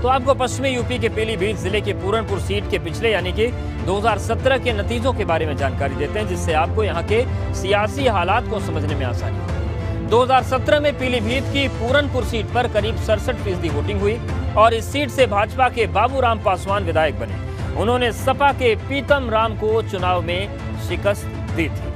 तो आपको पश्चिमी यूपी के पीलीभीत जिले के पूरनपुर सीट के पिछले यानी कि 2017 के नतीजों के बारे में जानकारी देते हैं, जिससे आपको यहाँ के सियासी हालात को समझने में आसानी हो। 2017 में पीलीभीत की पूरनपुर सीट पर करीब 67% वोटिंग हुई और इस सीट से भाजपा के बाबूराम पासवान विधायक बने। उन्होंने सपा के पीतम राम को चुनाव में शिकस्त दी थी।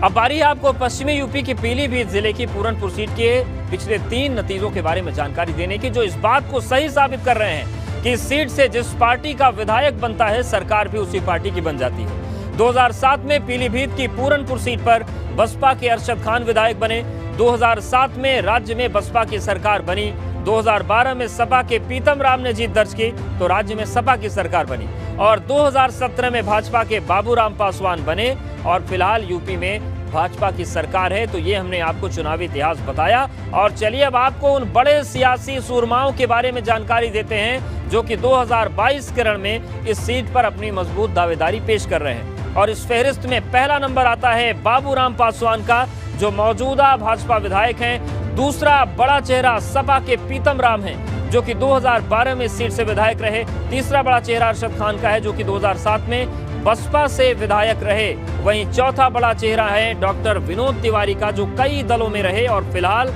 अब बारी है आपको पश्चिमी यूपी की पीलीभीत जिले की पूरनपुर सीट के पिछले 3 नतीजों के बारे में जानकारी देने की, जो इस बात को सही साबित कर रहे हैं कि इस सीट से जिस पार्टी का विधायक बनता है, सरकार भी उसी पार्टी की बन जाती है। 2007 में पीलीभीत की पूरनपुर सीट पर बसपा के अरशद खान विधायक बने। 2007 में राज्य में बसपा की सरकार बनी। 2012 में सपा के पीतम राम ने जीत दर्ज की तो राज्य में सपा की सरकार बनी और 2017 में भाजपा के बाबूराम पासवान बने और फिलहाल यूपी में भाजपा की सरकार है। तो ये हमने आपको चुनावी इतिहास बताया और चलिए अब आपको उन बड़े सियासी सूरमाओं के बारे में जानकारी देते हैं जो कि 2022 के रण में इस सीट पर अपनी मजबूत दावेदारी पेश कर रहे हैं। और इस फहरिस्त में पहला नंबर आता है बाबूराम पासवान का, जो मौजूदा भाजपा विधायक हैं। दूसरा बड़ा चेहरा सपा के पीतम राम हैं, जो कि 2012 में इस सीट से विधायक रहे। तीसरा बड़ा चेहरा अरशद खान का है, जो कि 2007 में बसपा से विधायक रहे। वहीं चौथा बड़ा चेहरा है डॉक्टर विनोद तिवारी का, जो कई दलों में रहे और फिलहाल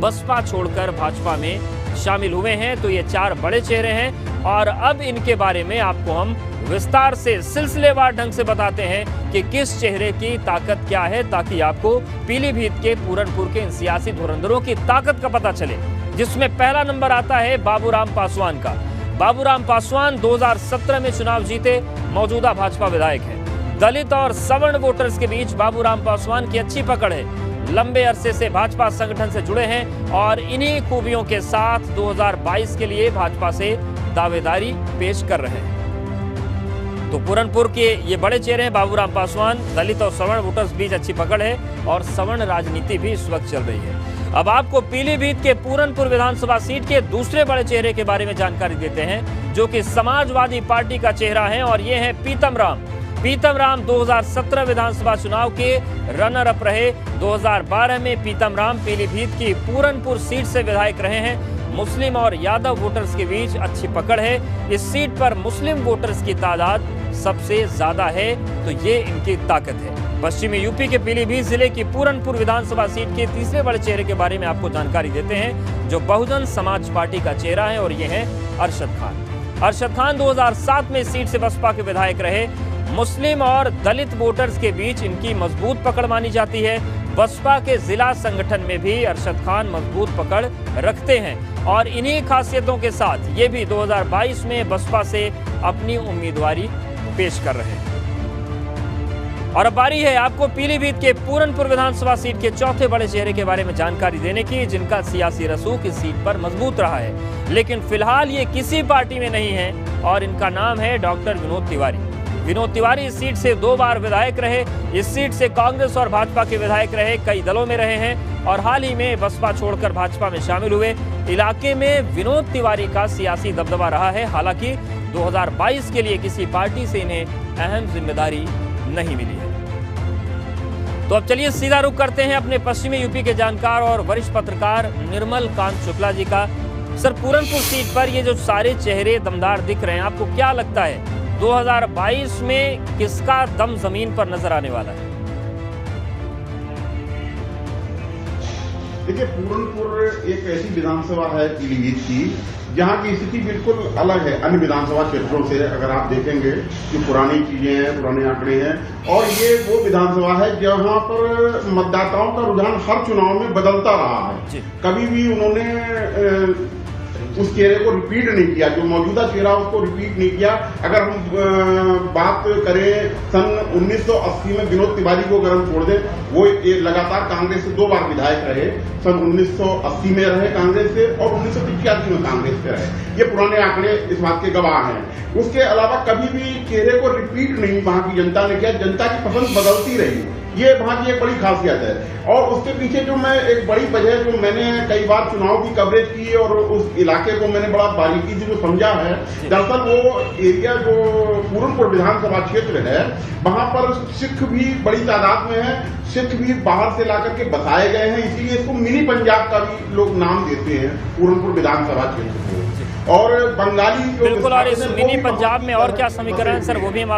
बसपा छोड़कर भाजपा में शामिल हुए हैं। तो ये 4 बड़े चेहरे हैं और अब इनके बारे में आपको हम विस्तार से सिलसिलेवार ढंग से बताते हैं कि किस चेहरे की ताकत क्या है, ताकि आपको पीलीभीत के पूरनपुर के इन सियासी धुरंधरों की ताकत का पता चले। जिसमें पहला नंबर आता है बाबूराम पासवान का। बाबूराम पासवान 2017 में चुनाव जीते मौजूदा भाजपा विधायक हैं। दलित और सवर्ण वोटर्स के बीच बाबूराम पासवान की अच्छी पकड़ है। लंबे अरसे से भाजपा संगठन से जुड़े हैं और इन्हीं खूबियों के साथ 2022 के लिए भाजपा से दावेदारी पेश कर रहे हैं। तो पूरनपुर के ये बड़े चेहरे हैं बाबूराम पासवान। दलित और सवर्ण वोटर्स बीच अच्छी पकड़ है और सवर्ण राजनीति भी इस वक्त चल रही है। अब आपको पीलीभीत के पूरनपुर विधानसभा सीट के दूसरे बड़े चेहरे के बारे में जानकारी देते हैं, जो कि समाजवादी पार्टी का चेहरा है और ये है पीतम राम। पीतम राम 2017 विधानसभा चुनाव के रनर अप रहे। 2012 में पीतम राम पीलीभीत की पूरनपुर सीट से विधायक रहे हैं। मुस्लिम और यादव वोटर्स के बीच अच्छी पकड़ है। इस सीट पर मुस्लिम वोटर्स की तादाद सबसे ज्यादा है, तो ये इनकी ताकत है। पश्चिमी यूपी के पीलीभीत जिले की पूरनपुर विधानसभा सीट के तीसरे बड़े चेहरे के बारे में आपको जानकारी देते हैं, जो बहुजन समाज पार्टी का चेहरा है और ये है अरशद खान। अरशद खान 2007 में इस सीट से बसपा के विधायक रहे। मुस्लिम और दलित वोटर्स के बीच इनकी मजबूत पकड़ मानी जाती है। बसपा के जिला संगठन में भी अरशद खान मजबूत पकड़ रखते हैं और इन्हीं खासियतों के साथ ये भी 2022 में बसपा से अपनी उम्मीदवारी पेश कर रहे हैं। और अब बारी है आपको पीलीभीत के पूरनपुर विधानसभा सीट के चौथे बड़े चेहरे के बारे में जानकारी देने की, जिनका सियासी रसूख इस सीट पर मजबूत रहा है, लेकिन फिलहाल ये किसी पार्टी में नहीं है और इनका नाम है डॉक्टर विनोद तिवारी। विनोद तिवारी इस सीट से 2 बार विधायक रहे। इस सीट से कांग्रेस और भाजपा के विधायक रहे, कई दलों में रहे हैं और हाल ही में बसपा छोड़कर भाजपा में शामिल हुए। इलाके में विनोद तिवारी का सियासी दबदबा रहा है। हालांकि 2022 के लिए किसी पार्टी से इन्हें अहम जिम्मेदारी नहीं मिली है। तो अब चलिए सीधा रुख करते हैं अपने पश्चिमी यूपी के जानकार और वरिष्ठ पत्रकार निर्मल कांत शुक्ला जी का। सर, पूरनपुर सीट पर ये जो सारे चेहरे दमदार दिख रहे हैं, आपको क्या लगता है 2022 में किसका दम जमीन पर नजर आने वाला है? देखिए, पूरनपुर एक ऐसी विधानसभा है पीलीभीत की जहां की स्थिति बिल्कुल अलग है अन्य विधानसभा क्षेत्रों से। अगर आप देखेंगे कि पुरानी चीजें हैं, पुराने आंकड़े हैं और ये वो विधानसभा है जहां पर मतदाताओं का रुझान हर चुनाव में बदलता रहा है। कभी भी उन्होंने उस चेहरे को रिपीट नहीं किया, जो मौजूदा चेहरा उसको रिपीट नहीं किया। अगर हम बात करें सन 1980 में विनोद तिवारी को अगर हम छोड़ दें, वो लगातार कांग्रेस से 2 बार विधायक रहे। सन 1980 में रहे कांग्रेस से और 1985 में कांग्रेस से रहे। ये पुराने आंकड़े इस बात के गवाह हैं। उसके अलावा कभी भी चेहरे को रिपीट नहीं वहां की जनता ने किया। जनता की पसंद बदलती रही। ये वहाँ की एक बड़ी खासियत है। और उसके पीछे जो मैं एक बड़ी वजह जो मैंने कई बार चुनाव की कवरेज की और उस इलाके को मैंने बड़ा बारीकी से जो समझा है, दरअसल वो एरिया जो पूरनपुर विधानसभा क्षेत्र है, वहां पर सिख भी बड़ी तादाद में है, सिख भी बाहर से लाकर के बसाए गए हैं, इसीलिए इसको मिनी पंजाब का भी लोग नाम देते हैं पूरनपुर विधानसभा क्षेत्र को। और बंगाली जो बिल्कुल, और इस मिनी पंजाब में और क्या समीकरण सर, वो भी हम आपसे